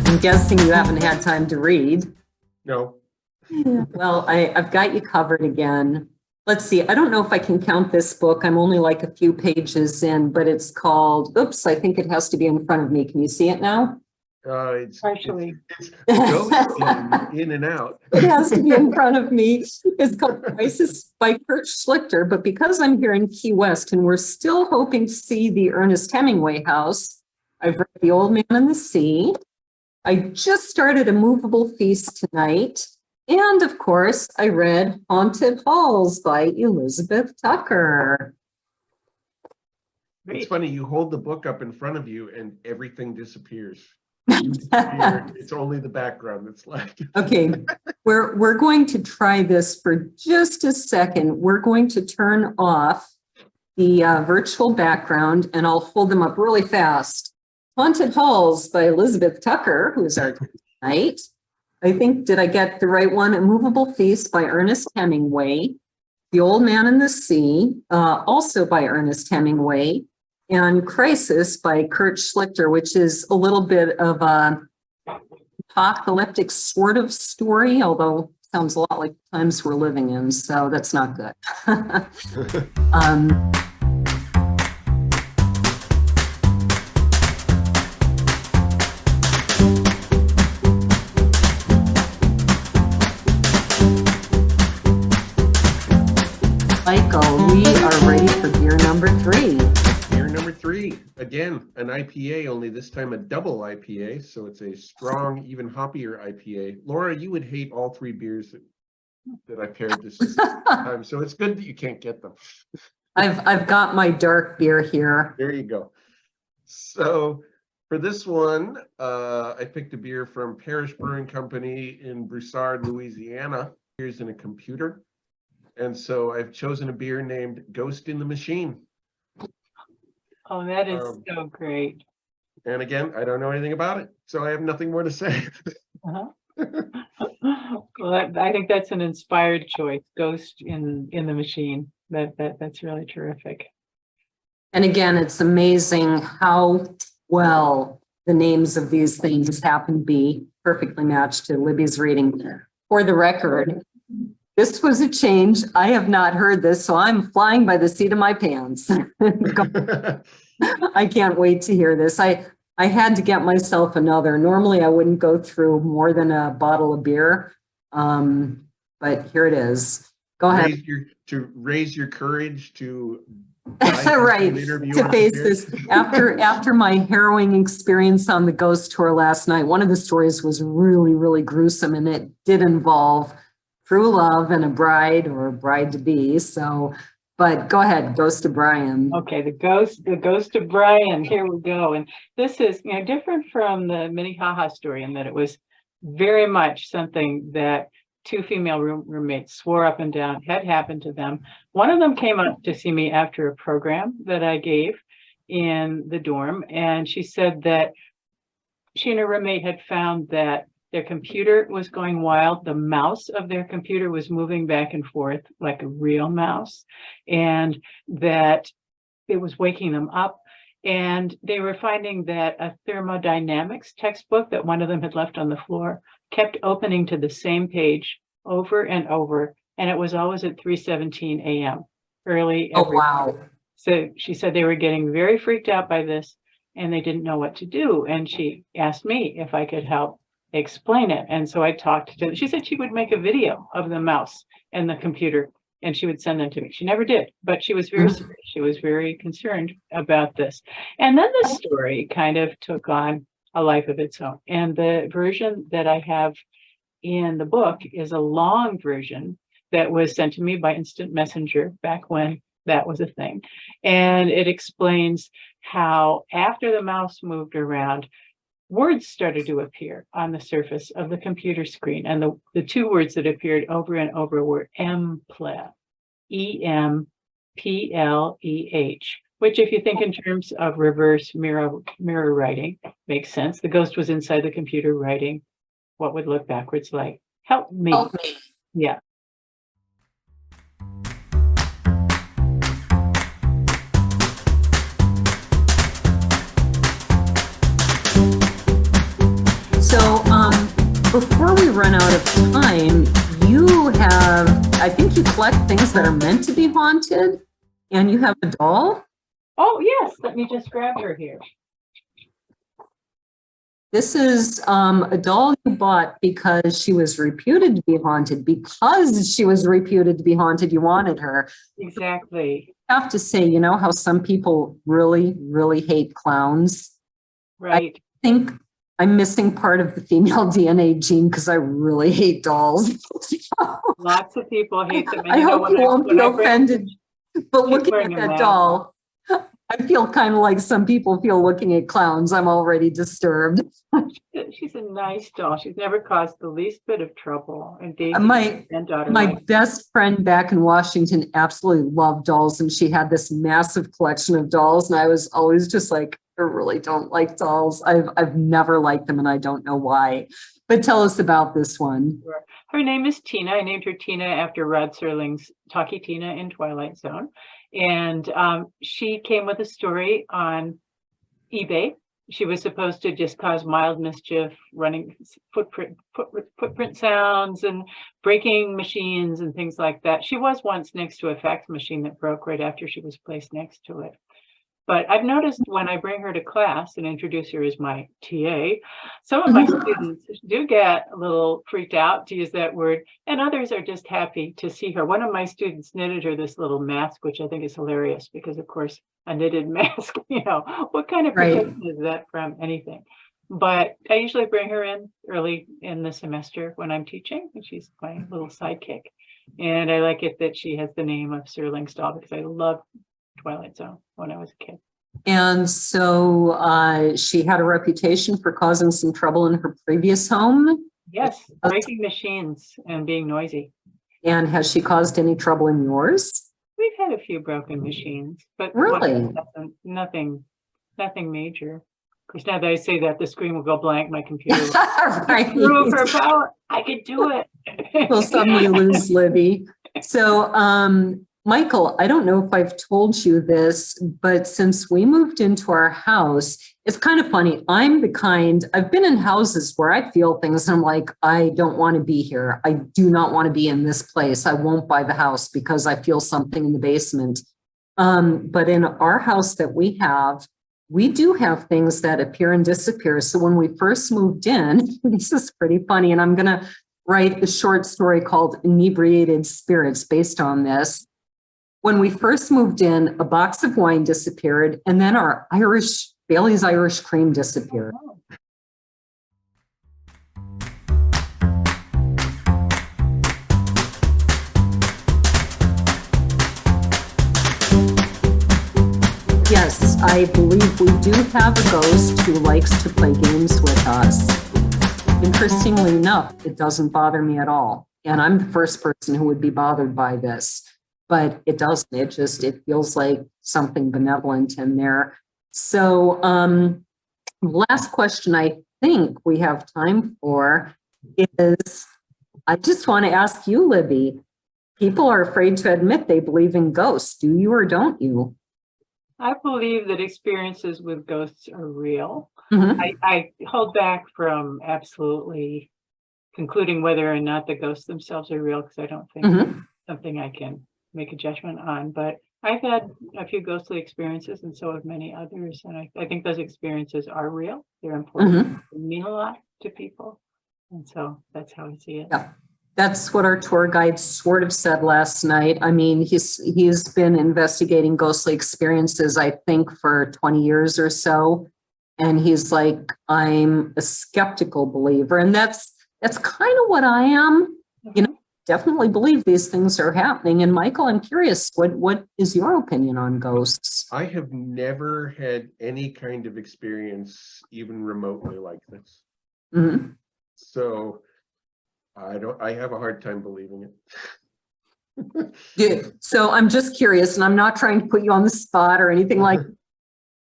I'm guessing you haven't had time to read. No. Well, I've got you covered again. Let's see. I don't know if I can count this book. I'm only like a few pages in, but it's called, oops, I think it has to be in front of me. Can you see it now? It's Partially. it's ghosting in and out. It has to be in front of me. It's called Crisis by Kurt Schlichter. But because I'm here in Key West and we're still hoping to see the Ernest Hemingway house, I've read The Old Man and the Sea. I just started A Movable Feast tonight. And of course, I read Haunted Halls by Elizabeth Tucker. It's funny, you hold the book up in front of you and everything disappears. It's only the background that's left. Okay, we're going to try this for just a second. We're going to turn off the virtual background and I'll hold them up really fast. Haunted Halls by Elizabeth Tucker, who is our tonight. I think, did I get the right one? A Movable Feast by Ernest Hemingway. The Old Man and the Sea, also by Ernest Hemingway. And Crisis by Kurt Schlichter, which is a little bit of a apocalyptic sort of story, although sounds a lot like the times we're living in, so that's not good. Michael, we are ready for beer number 3. Beer number 3, again, an IPA, only this time a double IPA, so it's a strong, even hoppier IPA. Laura, you would hate all 3 beers that I paired this time, so it's good that you can't get them. I've got my dark beer here. There you go. So for this one, I picked a beer from Parish Brewing Company in Broussard, Louisiana. Here's in a computer. And so I've chosen a beer named Ghost in the Machine. Oh, that is so great. And again, I don't know anything about it, so I have nothing more to say. Well, I think that's an inspired choice. Ghost in the Machine. That's really terrific. And again, it's amazing how well the names of these things happen to be perfectly matched to Libby's reading. For the record, this was a change. I have not heard this, so I'm flying by the seat of my pants. I can't wait to hear this. I had to get myself another. Normally, I wouldn't go through more than a bottle of beer, but here it is. Go ahead. Raise your courage to right, to face this. After my harrowing experience on the ghost tour last night, one of the stories was really, really gruesome, and it did involve true love and a bride or a bride-to-be. So, but go ahead, Ghost of Brian. Okay, the ghost of Brian. Here we go. And this is, different from the Minnehaha story in that it was very much something that 2 female roommates swore up and down had happened to them. One of them came up to see me after a program that I gave in the dorm, and she said that she and her roommate had found that their computer was going wild. The mouse of their computer was moving back and forth like a real mouse, and that it was waking them up. And they were finding that a thermodynamics textbook that one of them had left on the floor kept opening to the same page over and over. And it was always at 3:17 a.m. early. Oh, wow. So she said they were getting very freaked out by this and they didn't know what to do. And she asked me if I could help explain it. And so I talked to, she said she would make a video of the mouse and the computer and she would send them to me. She never did, but she was very serious. She was very concerned about this. And then the story kind of took on a life of its own. And the version that I have in the book is a long version that was sent to me by instant messenger back when that was a thing. And it explains how after the mouse moved around, words started to appear on the surface of the computer screen. And the 2 words that appeared over and over were empleh, E-M-P-L-E-H, which if you think in terms of reverse mirror writing, makes sense. The ghost was inside the computer writing what would look backwards like, help me. Help me. Yeah. So before we run out of time, you have, I think you collect things that are meant to be haunted, and you have a doll. Oh, yes, let me just grab her here. This is a doll you bought because she was reputed to be haunted. Because she was reputed to be haunted, you wanted her. Exactly. I have to say, you know how some people really, really hate clowns? Right. I think I'm missing part of the female DNA gene because I really hate dolls. Lots of people hate them. And I you know, hope you won't be when I bring- offended, but She's looking wearing at a that mask. doll, I feel kind of like some people feel looking at clowns. I'm already disturbed. She's a nice doll. She's never caused the least bit of trouble. And Daisy, My granddaughter, My likes best friend back in Washington absolutely loved dolls, and she had this massive collection of dolls. And I was always just like, I really don't like dolls. I've never liked them, and I don't know why. But tell us about this one. Her name is Tina. I named her Tina after Rod Serling's Talkie Tina in Twilight Zone. And she came with a story on eBay. She was supposed to just cause mild mischief, running footprint sounds and breaking machines and things like that. She was once next to a fax machine that broke right after she was placed next to it. But I've noticed when I bring her to class and introduce her as my TA, some of my students do get a little freaked out, to use that word, and others are just happy to see her. One of my students knitted her this little mask, which I think is hilarious because, of course, a knitted mask, you know, what kind of protection is that from anything? But I usually bring her in early in the semester when I'm teaching, and she's my little sidekick. And I like it that she has the name of Serling's doll because I loved Twilight Zone when I was a kid. And so she had a reputation for causing some trouble in her previous home. Yes, breaking machines and being noisy. And has she caused any trouble in yours? We've had a few broken machines, but Really? nothing major. Of course, now that I say that, the screen will go blank. My computer will Right. screw for power. I could do it. We'll suddenly lose Libby. So, Michael, I don't know if I've told you this, but since we moved into our house, it's kind of funny. I've been in houses where I feel things and I'm like, I don't want to be here. I do not want to be in this place. I won't buy the house because I feel something in the basement. But in our house that we do have things that appear and disappear. So when we first moved in, this is pretty funny, and I'm going to write a short story called Inebriated Spirits based on this. When we first moved in, a box of wine disappeared, and then our Bailey's Irish cream disappeared. Yes, I believe we do have a ghost who likes to play games with us. Interestingly enough, it doesn't bother me at all. And I'm the first person who would be bothered by this. But it doesn't. It feels like something benevolent in there. So last question I think we have time for is, I just want to ask you, Libby, people are afraid to admit they believe in ghosts. Do you or don't you? I believe that experiences with ghosts are real. Mm-hmm. I hold back from absolutely concluding whether or not the ghosts themselves are real because I don't think it's something I can make a judgment on. But I've had a few ghostly experiences, and so have many others. And I think those experiences are real. They're important. They mean a lot to people. And so that's how I see it. Yeah. That's what our tour guide sort of said last night. I mean, he's been investigating ghostly experiences, I think, for 20 years or so. And he's like, I'm a skeptical believer. And that's kind of what I am. You know, definitely believe these things are happening. And Michael, I'm curious, what is your opinion on ghosts? I have never had any kind of experience even remotely like this. Mm-hmm. So I have a hard time believing it. Yeah. So I'm just curious, and I'm not trying to put you on the spot or anything like that.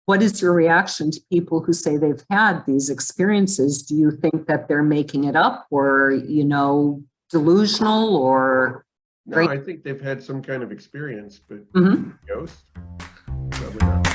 What is your reaction to people who say they've had these experiences? Do you think that they're making it up, or, you know, delusional, or? No, I think they've had some kind of experience, but ghost? Probably not.